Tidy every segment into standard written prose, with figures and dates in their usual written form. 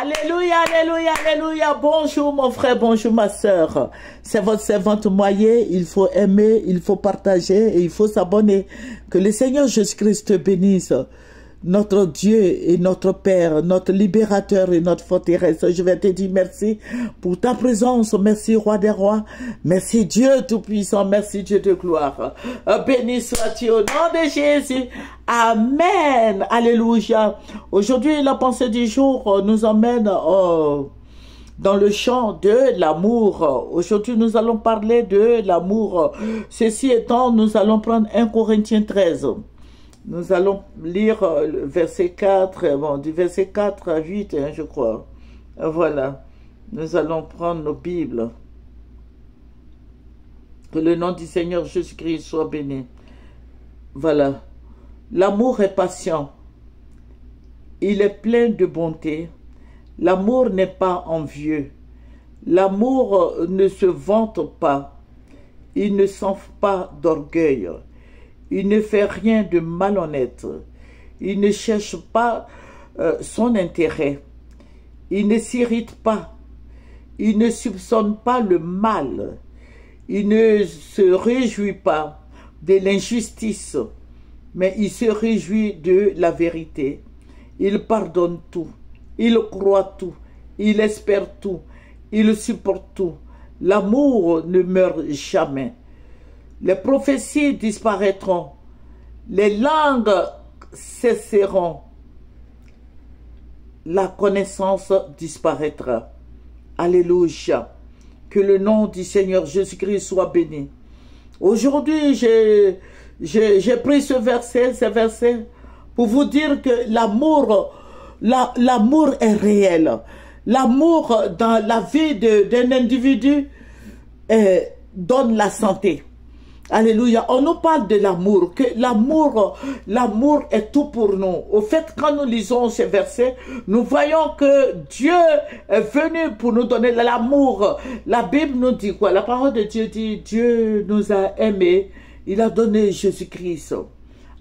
Alléluia, alléluia, alléluia. Bonjour mon frère, bonjour ma soeur. C'est votre servante Moyer. Il faut aimer, il faut partager et il faut s'abonner. Que le Seigneur Jésus-Christ te bénisse. Notre Dieu et notre Père, notre libérateur et notre forteresse. Je vais te dire merci pour ta présence. Merci Roi des Rois. Merci Dieu Tout-Puissant. Merci Dieu de gloire. Béni sois-tu au nom de Jésus. Amen. Alléluia. Aujourd'hui, la pensée du jour nous emmène dans le champ de l'amour. Aujourd'hui, nous allons parler de l'amour. Ceci étant, nous allons prendre 1 Corinthiens 13. Nous allons lire le verset 4, bon, du verset 4 à 8, hein, je crois. Voilà. Nous allons prendre nos Bibles. Que le nom du Seigneur Jésus-Christ soit béni. Voilà. L'amour est patient. Il est plein de bonté. L'amour n'est pas envieux. L'amour ne se vante pas. Il ne s'enfle pas d'orgueil. Il ne fait rien de malhonnête. Il ne cherche pas son intérêt. Il ne s'irrite pas. Il ne soupçonne pas le mal. Il ne se réjouit pas de l'injustice, mais il se réjouit de la vérité. Il pardonne tout. Il croit tout. Il espère tout. Il supporte tout. L'amour ne meurt jamais. Les prophéties disparaîtront, les langues cesseront, la connaissance disparaîtra. Alléluia. Que le nom du Seigneur Jésus-Christ soit béni. Aujourd'hui, j'ai pris ce verset pour vous dire que l'amour est réel. L'amour dans la vie d'un individu donne la santé. Alléluia. On nous parle de l'amour, que l'amour est tout pour nous. Au fait, quand nous lisons ces versets, nous voyons que Dieu est venu pour nous donner l'amour. La Bible nous dit quoi? La parole de Dieu dit, Dieu nous a aimés, il a donné Jésus-Christ.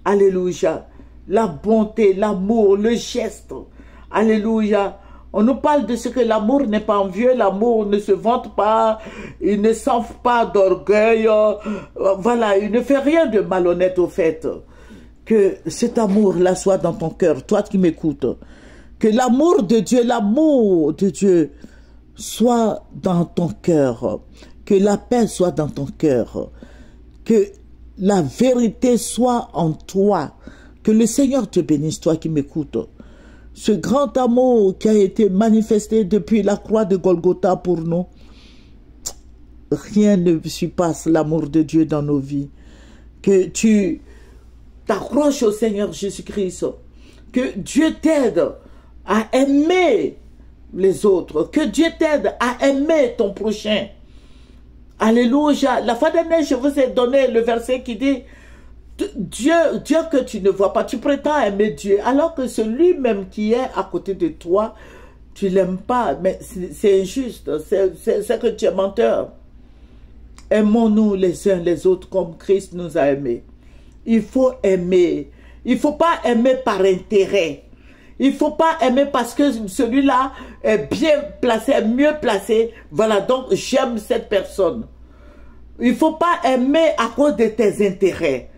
Alléluia. La bonté, l'amour, le geste. Alléluia. On nous parle de ce que l'amour n'est pas envieux, l'amour ne se vante pas, il ne s'enfle pas d'orgueil, voilà, il ne fait rien de malhonnête au fait. Que cet amour-là soit dans ton cœur, toi qui m'écoutes. Que l'amour de Dieu soit dans ton cœur. Que la paix soit dans ton cœur. Que la vérité soit en toi. Que le Seigneur te bénisse, toi qui m'écoutes. Ce grand amour qui a été manifesté depuis la croix de Golgotha pour nous, rien ne surpasse l'amour de Dieu dans nos vies. Que tu t'accroches au Seigneur Jésus-Christ, que Dieu t'aide à aimer les autres, que Dieu t'aide à aimer ton prochain. Alléluia. La fois dernière, je vous ai donné le verset qui dit, Dieu que tu ne vois pas, tu prétends aimer Dieu, alors que celui-même qui est à côté de toi, tu l'aimes pas. Mais c'est injuste, c'est que tu es menteur. Aimons-nous les uns les autres comme Christ nous a aimés. Il faut aimer. Il ne faut pas aimer par intérêt. Il ne faut pas aimer parce que celui-là est bien placé, est mieux placé. Voilà, donc j'aime cette personne. Il ne faut pas aimer à cause de tes intérêts.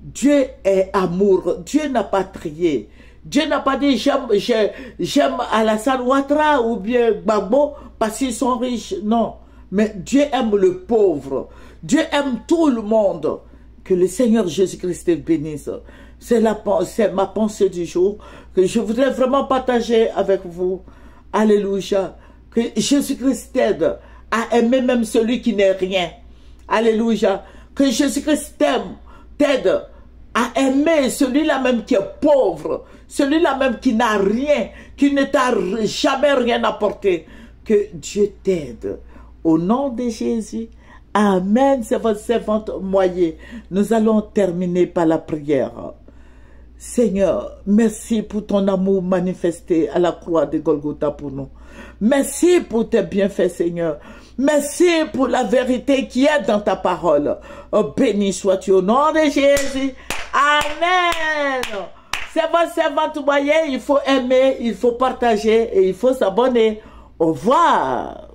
Dieu est amour. Dieu n'a pas trié. Dieu n'a pas dit j'aime Alassane Ouattara ou bien Gbagbo parce qu'ils sont riches. Non. Mais Dieu aime le pauvre. Dieu aime tout le monde. Que le Seigneur Jésus-Christ te bénisse. C'est ma pensée du jour que je voudrais vraiment partager avec vous. Alléluia. Que Jésus-Christ t'aide à aimer même celui qui n'est rien. Alléluia. Que Jésus-Christ t'aide à aimer celui-là même qui est pauvre, celui-là même qui n'a rien, qui ne t'a jamais rien apporté. Que Dieu t'aide. Au nom de Jésus, Amen. C'est votre servante Moyer. Nous allons terminer par la prière. Seigneur, merci pour ton amour manifesté à la croix de Golgotha pour nous. Merci pour tes bienfaits, Seigneur. Merci pour la vérité qui est dans ta parole. Oh, béni sois-tu au nom de Jésus. Amen. Servante moyenne, il faut aimer, il faut partager et il faut s'abonner. Au revoir.